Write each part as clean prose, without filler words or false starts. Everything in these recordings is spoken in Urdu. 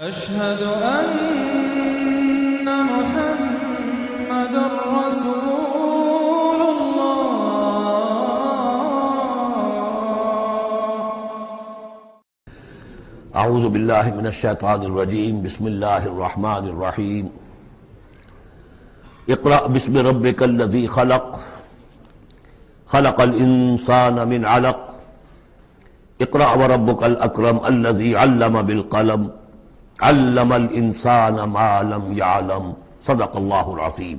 أشهد أن محمد رسول الله. اعوذ باللہ من الشیطان الرجیم. بسم اللہ الرحمن الرحیم. اقرأ بسم ربک الذی خلق خلق الانسان من علق اقرأ وربک الاکرم الذی علم بالقلم علم الانسان ما لم يعلم. صدق اللہ العظیم.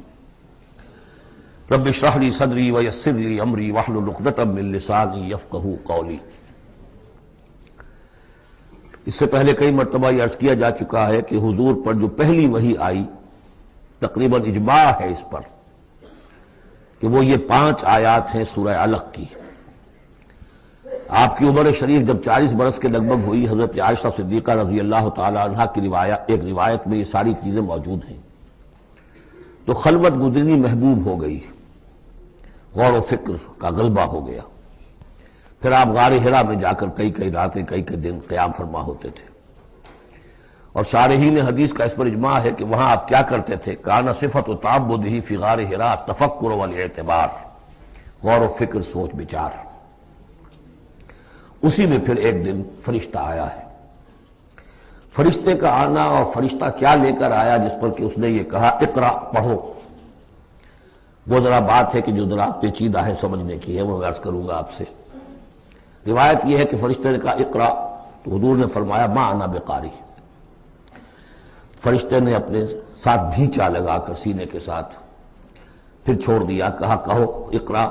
رب اشرح لی صدری ویسر لی امری واحلل عقدۃ من لسانی یفقہوا قولی. اس سے پہلے کئی مرتبہ یہ عرض کیا جا چکا ہے کہ حضور پر جو پہلی وحی آئی تقریباً اجماع ہے اس پر کہ وہ یہ 5 آیات ہیں سورہ علق کی. آپ کی عمر شریف جب 40 برس کے لگ بھگ ہوئی، حضرت عائشہ صدیقہ رضی اللہ تعالی عنہ کی ایک روایت میں یہ ساری چیزیں موجود ہیں، تو خلوت گزرنی محبوب ہو گئی، غور و فکر کا غلبہ ہو گیا. پھر آپ غار حرا میں جا کر کئی راتیں کئی دن قیام فرما ہوتے تھے، اور شارحین حدیث کا اس پر اجماع ہے کہ وہاں آپ کیا کرتے تھے. کان صفت تعبدہ فی غار حرا تفکر والاعتبار، غور و فکر، سوچ بچار. اسی میں پھر ایک دن فرشتہ آیا ہے. فرشتے کا آنا اور فرشتہ کیا لے کر آیا جس پر کہ اس نے یہ کہا اقرا، پڑھو. وہ ذرا بات ہے کہ جو ذرا پیچیدہ ہے سمجھنے کی ہے، وہ عرض کروں گا آپ سے. روایت یہ ہے کہ فرشتے نے کہا اقرا، تو حضور نے فرمایا ما انا بقاری. فرشتے نے اپنے ساتھ بھینچا لگا کر سینے کے ساتھ، پھر چھوڑ دیا، کہا کہو اقرا.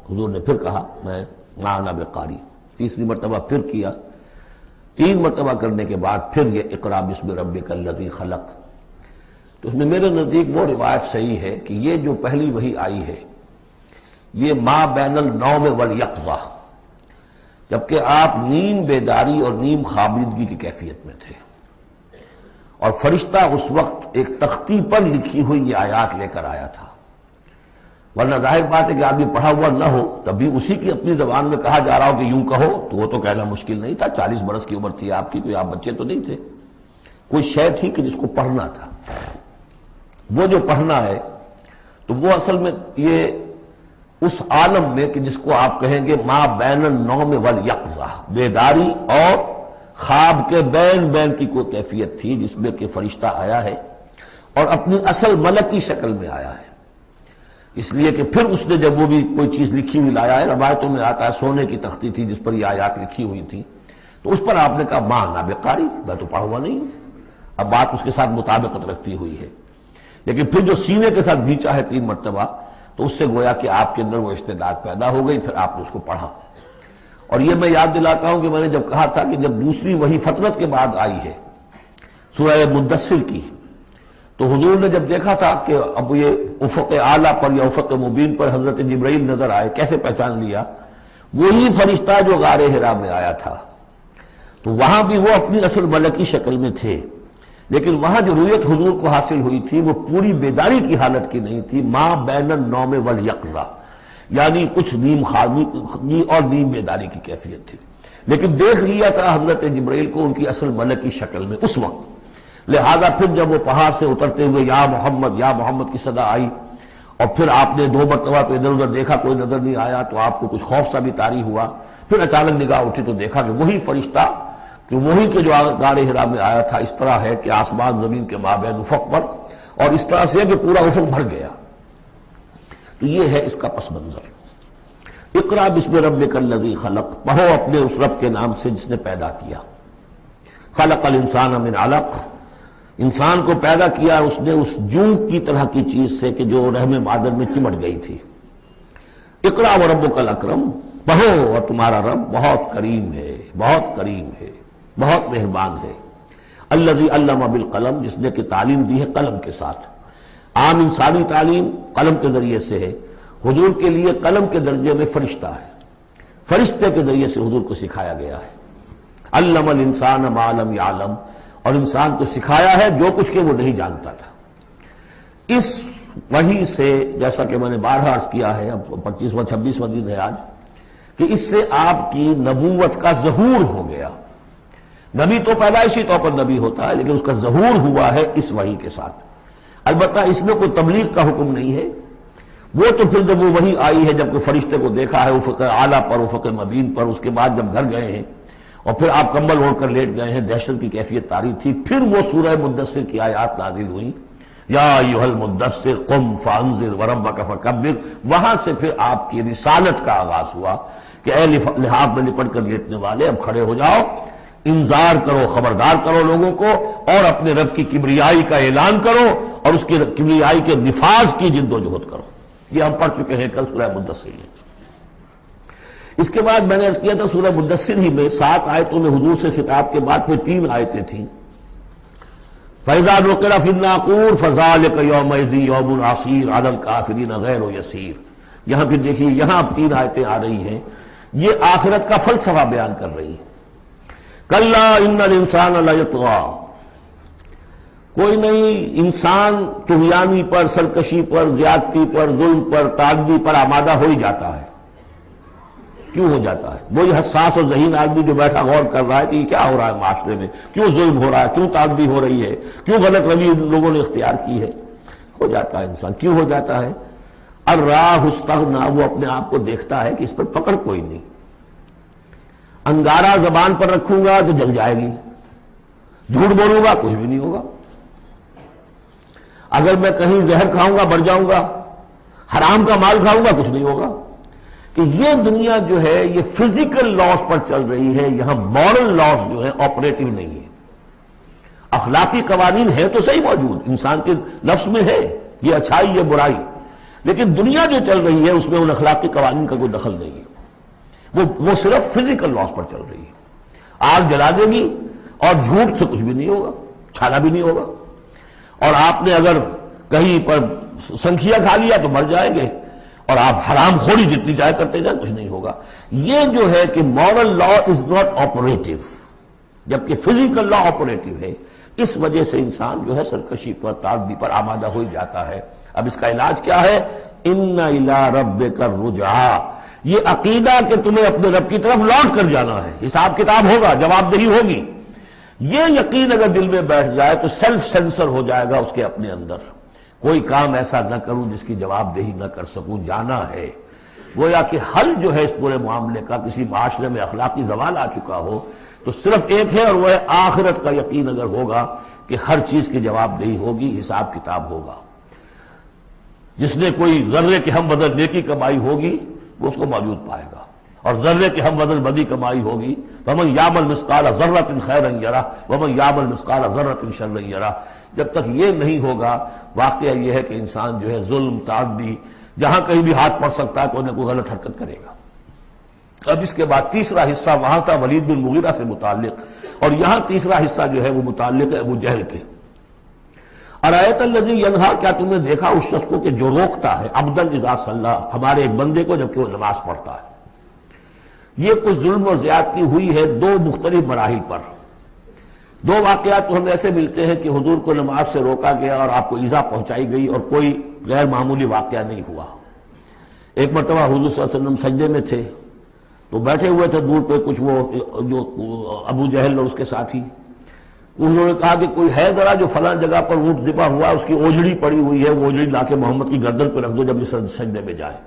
حضور نے پھر کہا میں ما انا بقاری. تیسری مرتبہ پھر کیا. 3 مرتبہ کرنے کے بعد پھر یہ اقرا بسم ربک الذی خلق. تو اس میں میرے نزدیک وہ روایت صحیح ہے کہ یہ جو پہلی وحی آئی ہے یہ ما بین النوم والیقظہ، جبکہ آپ نیم بیداری اور نیم خوابیدگی کی کیفیت میں تھے، اور فرشتہ اس وقت ایک تختی پر لکھی ہوئی یہ آیات لے کر آیا تھا. ورنہ ظاہر بات ہے کہ آدمی پڑھا ہوا نہ ہو تبھی اسی کی اپنی زبان میں کہا جا رہا ہو کہ یوں کہو، تو وہ تو کہنا مشکل نہیں تھا. 40 برس کی عمر تھی آپ کی، کوئی آپ بچے تو نہیں تھے. کوئی شے تھی کہ جس کو پڑھنا تھا. وہ جو پڑھنا ہے تو وہ اصل میں یہ اس عالم میں کہ جس کو آپ کہیں گے ما بین النوم والیقظہ، بیداری اور خواب کے بین کی کوئی کیفیت تھی جس میں کہ فرشتہ آیا ہے اور اپنی اصل ملکی شکل میں آیا ہے. اس لیے کہ پھر اس نے جب وہ بھی کوئی چیز لکھی ہوئی لایا ہے، روایتوں میں آتا ہے سونے کی تختی تھی جس پر یہ آیات لکھی ہوئی تھی، تو اس پر آپ نے کہا ما انا بقاری، میں تو پڑھا ہوا نہیں ہوں. اب بات اس کے ساتھ مطابقت رکھتی ہوئی ہے. لیکن پھر جو سینے کے ساتھ بھینچا ہے 3 مرتبہ، تو اس سے گویا کہ آپ کے اندر وہ استعداد پیدا ہو گئی. پھر آپ نے اس کو پڑھا. اور یہ میں یاد دلاتا ہوں کہ میں نے جب کہا تھا کہ جب دوسری وحی فترت کے بعد آئی ہے سورہ مدثر کی، تو حضور نے جب دیکھا تھا کہ اب یہ افق اعلیٰ پر یا افق مبین پر حضرت جبرائیل نظر آئے، کیسے پہچان لیا؟ وہی فرشتہ جو غار حرا میں آیا تھا. تو وہاں بھی وہ اپنی اصل ملکی شکل میں تھے، لیکن وہاں جو رویت حضور کو حاصل ہوئی تھی وہ پوری بیداری کی حالت کی نہیں تھی. ما بین النوم والیقظہ، یعنی کچھ نیم خوابی اور نیم بیداری کی کیفیت تھی. لیکن دیکھ لیا تھا حضرت جبرائیل کو ان کی اصل ملکی شکل میں اس وقت. لہذا پھر جب وہ پہاڑ سے اترتے ہوئے یا محمد کی صدا آئی، اور پھر آپ نے 2 مرتبہ تو ادھر ادھر دیکھا، کوئی نظر نہیں آیا، تو آپ کو کچھ خوف سا بھی طاری ہوا. پھر اچانک نگاہ اٹھی تو دیکھا کہ وہی فرشتہ کہ وہی کے جو غار حرا میں آیا تھا. اس طرح ہے کہ آسمان زمین کے مابین افق پر، اور اس طرح سے کہ پورا افق بھر گیا. تو یہ ہے اس کا پس منظر. اقرا بسم ربک الذی خلق، پڑھو اپنے اس رب کے نام سے جس نے پیدا کیا. خلق الانسان من علق، انسان کو پیدا کیا اس نے اس جونک کی طرح کی چیز سے کہ جو رحم مادر میں چمٹ گئی تھی. اقرا وربک الاکرم، پڑھو اور تمہارا رب بہت کریم ہے، بہت کریم ہے، بہت مہربان ہے. الذی علم بالقلم، جس نے کہ تعلیم دی ہے قلم کے ساتھ. عام انسانی تعلیم قلم کے ذریعے سے ہے، حضور کے لیے قلم کے درجے میں فرشتہ ہے. فرشتے کے ذریعے سے حضور کو سکھایا گیا ہے. علم الانسان ما لم یعلم، اور انسان کو سکھایا ہے جو کچھ کہ وہ نہیں جانتا تھا. اس وحی سے جیسا کہ میں نے بارہا عرض کیا ہے، اب 25واں 26واں دن ہے آج، کہ اس سے آپ کی نبوت کا ظہور ہو گیا. نبی تو پیدائشی طور پر نبی ہوتا ہے، لیکن اس کا ظہور ہوا ہے اس وحی کے ساتھ۔ البتہ اس میں کوئی تبلیغ کا حکم نہیں ہے، وہ تو پھر جب وہ وحی آئی ہے، جب کوئی فرشتے کو دیکھا ہے افق اعلیٰ پر، افق مبین پر، اس کے بعد جب گھر گئے ہیں اور پھر آپ کمبل اوڑھ کر لیٹ گئے ہیں، دہشت کی کیفیت طاری تھی، پھر وہ سورہ مدثر کی آیات نازل ہوئیں، یا ایھا المدثر قم فانذر وربک فکبر۔ وہاں سے پھر آپ کی رسالت کا آغاز ہوا کہ اے لحاف میں لپٹ کر لیٹنے والے، اب کھڑے ہو جاؤ، انذار کرو، خبردار کرو لوگوں کو، اور اپنے رب کی کبریائی کا اعلان کرو اور اس کی کبریائی کے نفاذ کی جد و جہد کرو۔ یہ ہم پڑھ چکے ہیں کل سورہ مدثر میں۔ اس کے بعد میں نے عرض کیا تھا سورہ مدثر ہی میں 7 آیتوں میں حضور سے خطاب کے بعد پھر 3 آیتیں تھیں۔ فَإِذَا نُقِرَ فِي النَّاقُورِ فَذَلِكَ يَوْمَئِذٍ يَوْمٌ عَسِيرٌ عَلَى الْكَافِرِينَ غَيْرُ يَسِيرٌ۔ یہاں پھر دیکھیے، یہاں اب 3 آیتیں آ رہی ہیں، یہ آخرت کا فلسفہ بیان کر رہی ہیں۔ کَلَّا إِنَّ الْإِنسَانَ لَيَطْغَىٰ، کوئی نہیں، انسان طغیانی پر، سرکشی پر، زیادتی پر، ظلم پر، تعدی پر آمادہ ہو ہی جاتا ہے۔ کیوں ہو جاتا ہے؟ وہی حساس اور ذہین آدمی جو بیٹھا غور کر رہا ہے کہ یہ کیا ہو رہا ہے معاشرے میں، کیوں ظلم ہو رہا ہے، کیوں تعدی ہو رہی ہے، کیوں غلط روی لوگوں نے اختیار کی ہے، ہو جاتا ہے انسان۔ کیوں ہو جاتا ہے؟ الراہ استغنا، وہ اپنے آپ کو دیکھتا ہے کہ اس پر پکڑ کوئی نہیں، انگارہ زبان پر رکھوں گا تو جل جائے گی، جھوٹ بولوں گا کچھ بھی نہیں ہوگا، اگر میں کہیں زہر کھاؤں گا مر جاؤں گا، حرام کا مال کھاؤں گا کچھ نہیں ہوگا۔ کہ یہ دنیا جو ہے یہ فزیکل لاز پر چل رہی ہے، یہاں مورل لاز جو ہے آپریٹو نہیں ہے۔ اخلاقی قوانین ہے تو صحیح موجود، انسان کے نفس میں ہے، یہ اچھائی یہ برائی، لیکن دنیا جو چل رہی ہے اس میں ان اخلاقی قوانین کا کوئی دخل نہیں ہے، وہ صرف فزیکل لاز پر چل رہی ہے۔ آگ جلا دے گی اور جھوٹ سے کچھ بھی نہیں ہوگا، چھالا بھی نہیں ہوگا، اور آپ نے اگر کہیں پر سنکھیا کھا لیا تو مر جائیں گے، اور آپ حرام خوری جتنی جائے کرتے جائیں کچھ نہیں ہوگا۔ یہ جو ہے کہ moral law is not operative, جبکہ فزیکل لا آپریٹو ہے، اس وجہ سے انسان جو ہے سرکشی پر، تعدی پر آمادہ ہو جاتا ہے۔ اب اس کا علاج کیا ہے؟ ان الی ربک الرجعی، یہ عقیدہ کہ تمہیں اپنے رب کی طرف لوٹ کر جانا ہے، حساب کتاب ہوگا، جواب دہی ہوگی، یہ یقین اگر دل میں بیٹھ جائے تو سیلف سینسر ہو جائے گا اس کے اپنے اندر، کوئی کام ایسا نہ کروں جس کی جواب دہی نہ کر سکوں، جانا ہے۔ گویا کہ حل جو ہے اس پورے معاملے کا، کسی معاشرے میں اخلاقی زوال آ چکا ہو تو صرف ایک ہے، اور وہ ہے آخرت کا یقین اگر ہوگا کہ ہر چیز کی جواب دہی ہوگی، حساب کتاب ہوگا۔ جس نے کوئی ذرے کے ہم بدل نیکی کمائی ہوگی وہ اس کو موجود پائے گا، اور ذرے کے ہم بدل بدی کمائی ہوگی فمن یعمل مثقال ذرۃ خیرا یرہ ومن یعمل مثقال ذرۃ شرا یرہ۔ جب تک یہ نہیں ہوگا، واقعہ یہ ہے کہ انسان جو ہے ظلم، تعدی، جہاں کہیں بھی ہاتھ پڑ سکتا ہے کوئی نہ کوئی غلط حرکت کرے گا۔ اب اس کے بعد تیسرا حصہ وہاں تھا ولید بن مغیرہ سے متعلق، اور یہاں تیسرا حصہ جو ہے وہ متعلق ہے ابو جہل کے۔ ارایت الذی ینہا، کیا تم نے دیکھا اس شخص کو کہ جو روکتا ہے، عبدا اذا صلی، ہمارے ایک بندے کو جبکہ وہ نماز پڑھتا ہے۔ یہ کچھ ظلم و زیادتی ہوئی ہے 2 مختلف مراحل پر۔ 2 واقعات تو ہمیں ایسے ملتے ہیں کہ حضور کو نماز سے روکا گیا اور آپ کو ایذا پہنچائی گئی اور کوئی غیر معمولی واقعہ نہیں ہوا۔ ایک مرتبہ حضور صلی اللہ علیہ وسلم سجدے میں تھے تو بیٹھے ہوئے تھے دور پہ کچھ وہ جو ابو جہل اور اس کے ساتھی، انہوں نے کہا کہ کوئی ہے ذرا جو فلاں جگہ پر اونٹ ذبح ہوا، اس کی اوجڑی پڑی ہوئی ہے، وہ اوجڑی لا کے محمد کی گردن پہ رکھ دو جب یہ سجدے میں جائے۔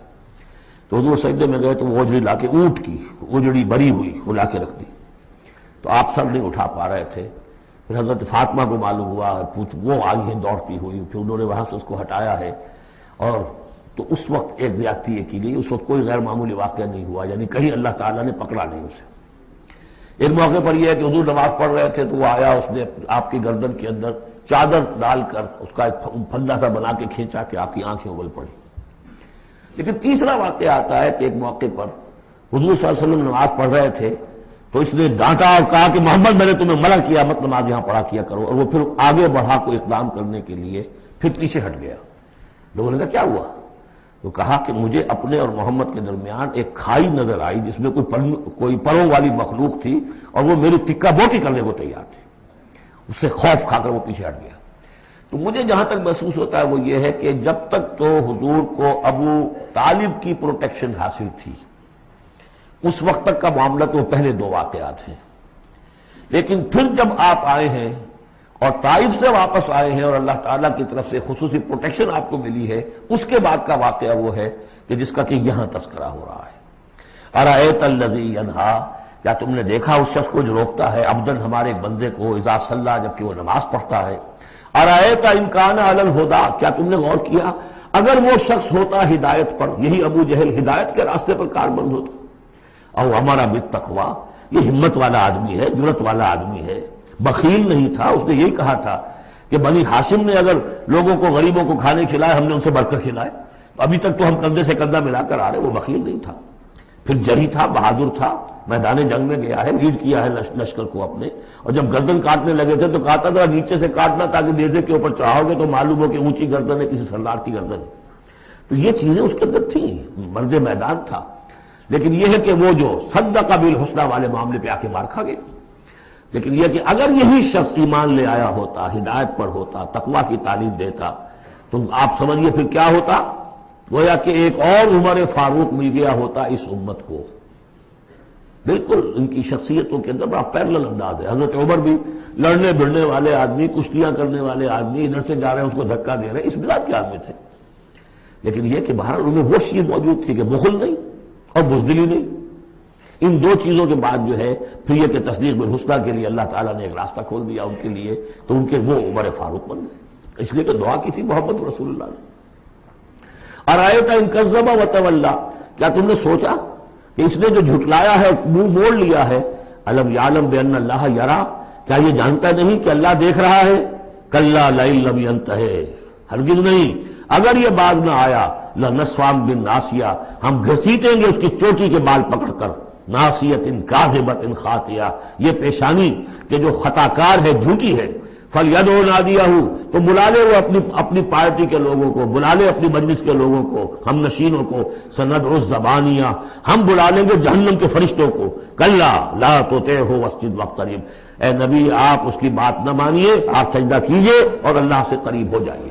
تو حضور سجدے میں گئے تو وہ اوجڑی لا کے، اونٹ کی اوجڑی بری ہوئی وہ لا کے رکھ دی، تو آپ سر نہیں اٹھا پا رہے تھے۔ پھر حضرت فاطمہ کو معلوم ہوا، وہ آئی ہیں دوڑتی ہوئی، پھر انہوں نے وہاں سے اس کو ہٹایا ہے، اور تو اس وقت ایک زیادتی یہ کی گئی، اس وقت کوئی غیر معمولی واقعہ نہیں ہوا، یعنی کہیں اللہ تعالیٰ نے پکڑا نہیں اسے۔ ایک موقع پر یہ ہے کہ حضور نماز پڑھ رہے تھے تو وہ آیا، اس نے آپ کی گردن کے اندر چادر ڈال کر اس کا ایک پھندا سا بنا کے کھینچا کہ آپ کی آنکھیں اگل پڑی۔ لیکن تیسرا واقعہ آتا ہے کہ ایک موقع پر حضور صلی اللہ علیہ وسلم نماز پڑھ رہے تھے تو اس نے ڈانٹا اور کہا کہ محمد میں نے تمہیں منع کیا مت نماز یہاں پڑھا کیا کرو، اور وہ پھر آگے بڑھا کوئی اقدام کرنے کے لیے پھر پیچھے ہٹ گیا۔ لوگوں نے کہا کیا ہوا؟ تو کہا کہ مجھے اپنے اور محمد کے درمیان ایک کھائی نظر آئی جس میں کوئی پروں والی مخلوق تھی، اور وہ میری ٹکا بوٹی کرنے کو تیار تھی، اس سے خوف کھا کر وہ پیچھے ہٹ گیا۔ تو مجھے جہاں تک محسوس ہوتا ہے وہ یہ ہے کہ جب تک تو حضور کو ابو طالب کی پروٹیکشن حاصل تھی، اس وقت تک کا معاملہ تو پہلے 2 واقعات ہیں، لیکن پھر جب آپ آئے ہیں اور طائف سے واپس آئے ہیں اور اللہ تعالیٰ کی طرف سے خصوصی پروٹیکشن آپ کو ملی ہے، اس کے بعد کا واقعہ وہ ہے کہ جس کا کہ یہاں تذکرہ ہو رہا ہے۔ ارأیت الذی ینہا، کیا تم نے دیکھا اس شخص کو جو روکتا ہے، عبدن ہمارے ایک بندے کو، اذا صلی، جبکہ وہ نماز پڑھتا ہے۔ ارأیت ان کان علی الہدی، کیا تم نے غور کیا اگر وہ شخص ہوتا ہدایت پر، یہی ابو جہل ہدایت کے راستے پر کاربند ہوتا، او امر بالتقوی، یہ ہمت والا آدمی ہے، جرت والا آدمی ہے، بخیل نہیں تھا، اس نے یہی کہا تھا کہ بنی ہاشم نے اگر لوگوں کو، غریبوں کو کھانے کھلائے، ہم نے ان سے بڑھ کر کھلائے، ابھی تک تو ہم کندھے سے کندھا ملا کر آ رہے، وہ بخیل نہیں تھا۔ پھر جری تھا، بہادر تھا، میدان جنگ میں گیا ہے، لیڈ کیا ہے لشکر کو اپنے، اور جب گردن کاٹنے لگے تھے تو کہتا تھا نیچے سے کاٹنا تاکہ نیزے کے اوپر چڑھاؤ گے تو معلوم ہو کہ اونچی گردن ہے کسی سردار کی گردن ہے۔ تو یہ چیزیں اس کے اندر تھیں، مرد میدان تھا۔ لیکن یہ ہے کہ وہ جو صدق بالحسنی والے معاملے پہ آ کے مار کھا گیا۔ لیکن یہ کہ اگر یہی شخص ایمان لے آیا ہوتا، ہدایت پر ہوتا، تقویٰ کی تعلیم دیتا، تو آپ سمجھیے پھر کیا ہوتا، گویا کہ ایک اور عمر فاروق مل گیا ہوتا اس امت کو۔ بالکل ان کی شخصیتوں کے اندر بڑا پیرلل انداز ہے۔ حضرت عمر بھی لڑنے بڑھنے والے آدمی، کشتیاں کرنے والے آدمی، ادھر سے جا رہے ہیں اس کو دھکا دے رہے ہیں، اس مزاج کے آدمی تھے۔ لیکن یہ کہ بہرحال ان میں وہ شیء موجود تھی کہ بخل نہیں اور بزدلی نہیں۔ ان دو چیزوں کے بعد جو ہے پھر یہ کہ تصدیق بالحسنی کے لیے اللہ تعالیٰ نے ایک راستہ کھول دیا ان کے لیے، تو ان کے وہ عمر فاروق بن گئے۔ اس لیے کہ دعا کی تھی محمد رسول اللہ نے۔ ارأیت ان کذب وتولی، کیا تم نے سوچا کہ اس نے جو جھٹلایا ہے، منہ موڑ لیا ہے، الم یعلم بان اللہ یری، کیا یہ جانتا نہیں کہ اللہ دیکھ رہا ہے؟ کلا لئن لم ینتہ، ہرگز نہیں، اگر یہ باز نہ آیا، لنسفعا بالناصیہ، ہم گھسیٹیں گے اس کی چوٹی کے بال پکڑ کر، ناصیۃ کاذبۃ خاطیہ، یہ پیشانی کہ جو خطا کار ہے، جھوٹی ہے، فلیدعو نادیہ، تو بلا لے وہ اپنی پارٹی کے لوگوں کو، بلا لے اپنی مجلس کے لوگوں کو، ہم نشینوں کو، سندعو الزبانیہ، ہم بلا لیں گے جہنم کے فرشتوں کو، کلا لا تطعہ واسجد واقترب، اے نبی آپ اس کی بات نہ مانیے، آپ سجدہ کیجئے اور اللہ سے قریب ہو جائیے۔